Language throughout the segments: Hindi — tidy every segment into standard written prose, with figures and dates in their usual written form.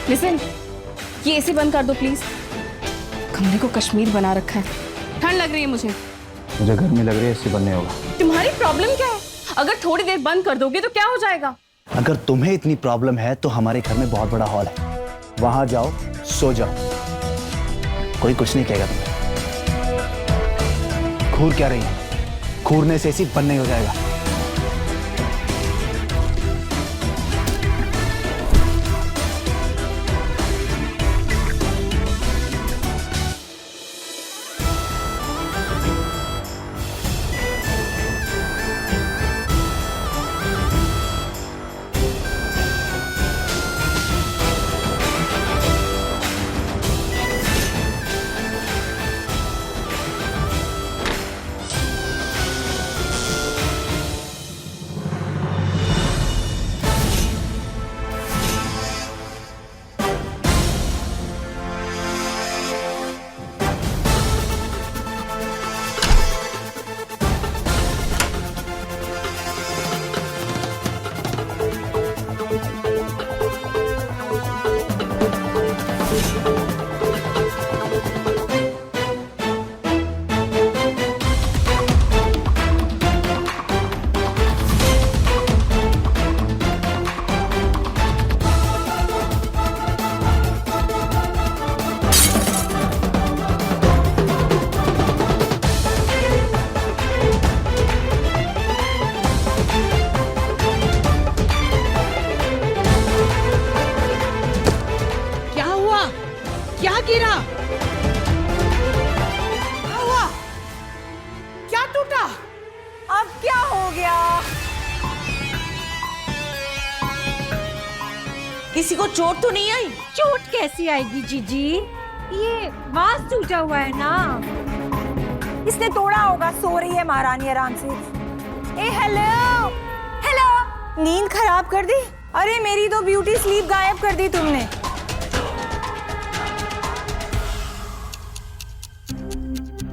लिसन, ये एसी बंद कर दो प्लीज। कमरे को कश्मीर बना रखा है, ठंड लग रही है मुझे। मुझे गर्मी लग रही है, एसी बंद नहीं होगा। तुम्हारी प्रॉब्लम क्या है? अगर थोड़ी देर बंद कर दोगे तो क्या हो जाएगा? अगर तुम्हें इतनी प्रॉब्लम है तो हमारे घर में बहुत बड़ा हॉल है, वहां जाओ, सो जाओ, कोई कुछ नहीं कहेगा तुम्हें। घूर क्या रही है? घूरने से एसी बंद नहीं हो जाएगा। क्या गिरा? क्या हुआ? क्या टूटा? अब क्या हो गया? किसी को चोट तो नहीं आई? चोट कैसी आएगी जीजी? ये वास टूटा हुआ है ना, इसने तोड़ा होगा। सो रही है महारानी आराम से। ए हेलो हेलो, नींद खराब कर दी। अरे मेरी तो ब्यूटी स्लीप गायब कर दी तुमने।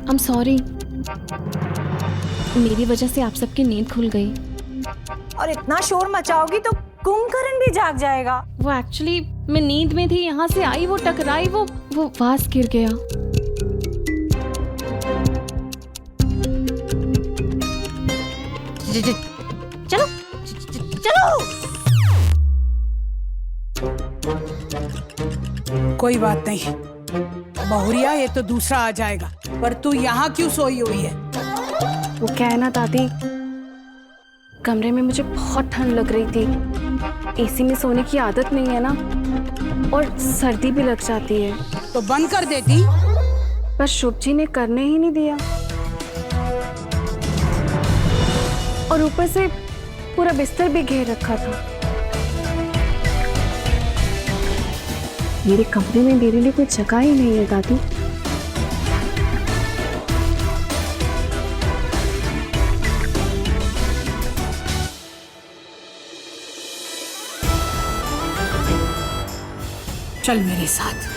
I'm sorry, मेरी वजह से आप सबकी नींद खुल गई। और इतना शोर मचाओगी तो कुंभकर्ण भी जाग जाएगा। वो एक्चुअली मैं नींद में थी, यहाँ से आई, वो टकराई, वो वास गिर गया। चलो चलो। कोई बात नहीं बहुरिया, ये तो दूसरा आ जाएगा। पर तू यहाँ क्यों सोई हुई है? वो क्या है ना दादी, कमरे में मुझे बहुत ठंड लग रही थी। एसी में सोने की आदत नहीं है ना, और सर्दी भी लग जाती है। तो बंद कर देती। पर शुभ जी ने करने ही नहीं दिया, और ऊपर से पूरा बिस्तर भी घेर रखा था। मेरे कमरे में मेरे लिए कोई जगह ही नहीं है दादी। चल मेरे साथ।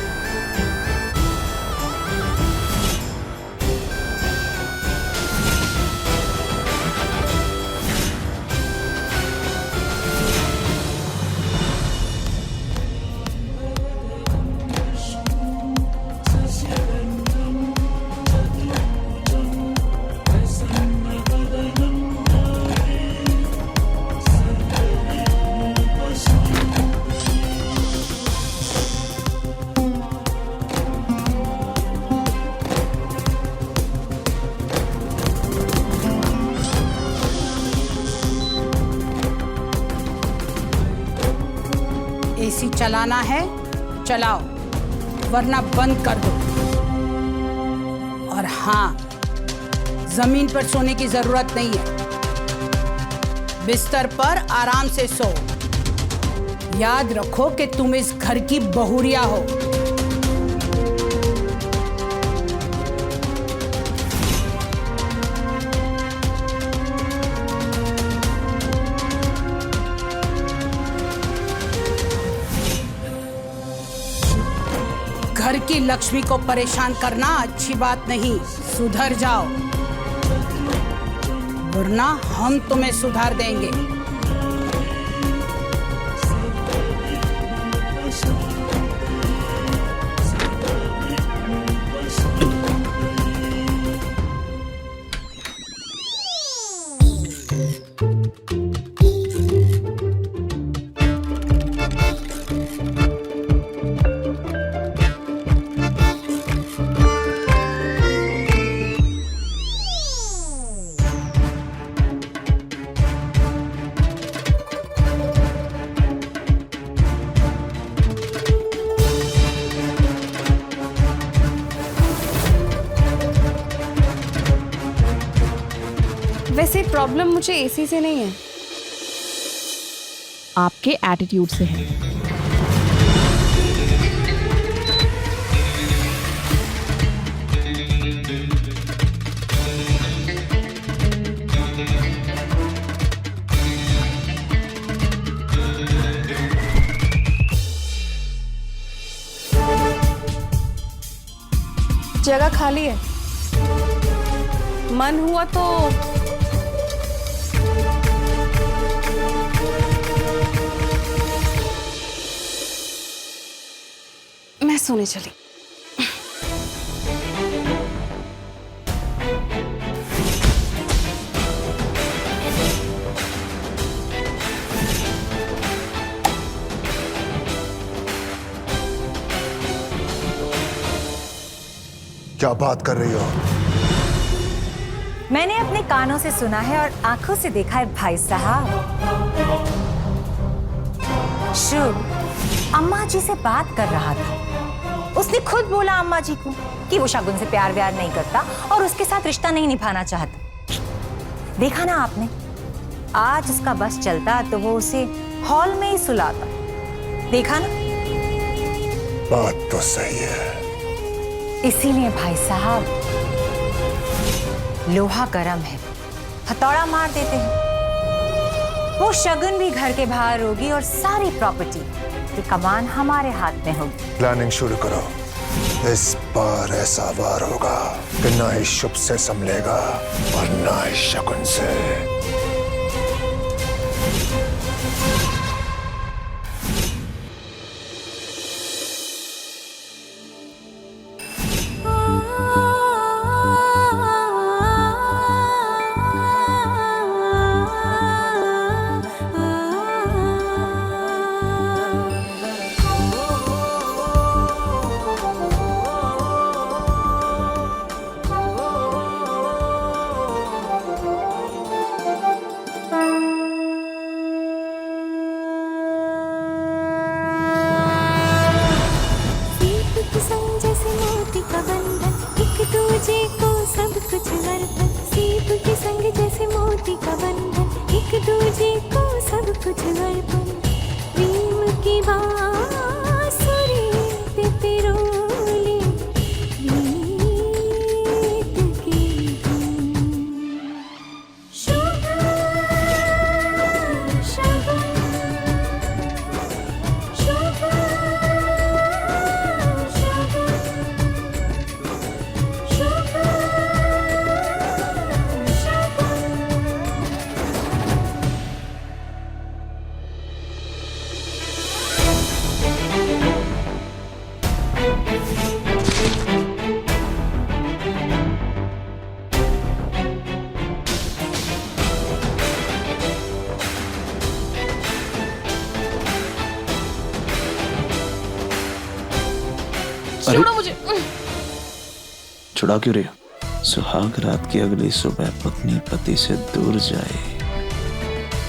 एसी चलाना है चलाओ, वरना बंद कर दो। और हाँ, जमीन पर सोने की जरूरत नहीं है, बिस्तर पर आराम से सो। याद रखो कि तुम इस घर की बहुरिया हो। घर की लक्ष्मी को परेशान करना अच्छी बात नहीं। सुधर जाओ, वरना हम तुम्हें सुधार देंगे। वैसे प्रॉब्लम मुझे एसी से नहीं है, आपके एटीट्यूड से है। जगह खाली है, मन हुआ तो मैं सोने चली। क्या बात कर रही हो? मैंने अपने कानों से सुना है और आंखों से देखा है भाई साहब। शुभ अम्मा जी से बात कर रहा था। उसने खुद बोला अम्मा जी को कि वो शगुन से प्यार व्यार नहीं करता और उसके साथ रिश्ता नहीं निभाना चाहता। देखा ना आपने, आज उसका बस चलता तो वो उसे हॉल में ही सुलाता। देखा ना? बात तो सही है। इसीलिए भाई साहब, लोहा गरम है, हथौड़ा मार देते हैं। वो शगुन भी घर के बाहर होगी और सारी प्रॉपर्टी की कमान हमारे हाथ में होगी। प्लानिंग शुरू करो। इस बार ऐसा वार होगा कि ना ही शुभ से संभलेगा और ना ही शगुन से। छोड़ो मुझे। छुड़ा क्यों रही हो? सुहाग रात की अगली सुबह पत्नी पति से दूर जाए,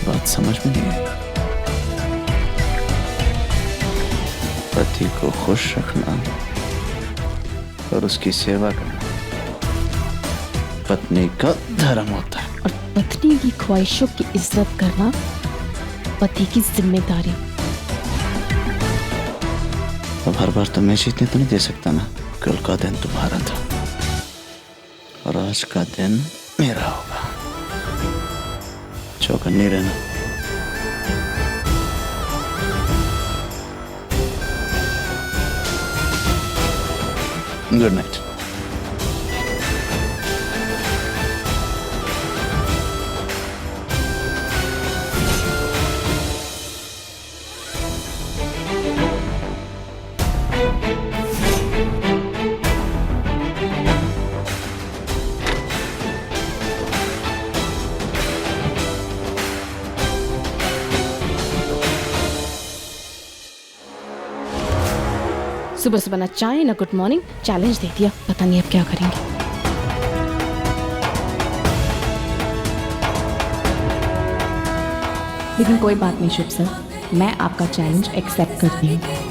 बात समझ में नहीं आई। पति को खुश रखना और उसकी सेवा करना पत्नी का धर्म होता है। और पत्नी की ख्वाहिशों की इज्जत करना पति की जिम्मेदारी। अब हर बार तो मैं जीतने तो नहीं दे सकता ना। कल का दिन तुम्हारा था और आज का दिन मेरा होगा। चौकन्नी रहना। Good night. सुबह सुबह ना चाय ना गुड मॉर्निंग, चैलेंज दे दिया, पता नहीं अब क्या करेंगे। लेकिन कोई बात नहीं शुभ सर, मैं आपका चैलेंज एक्सेप्ट करती हूँ।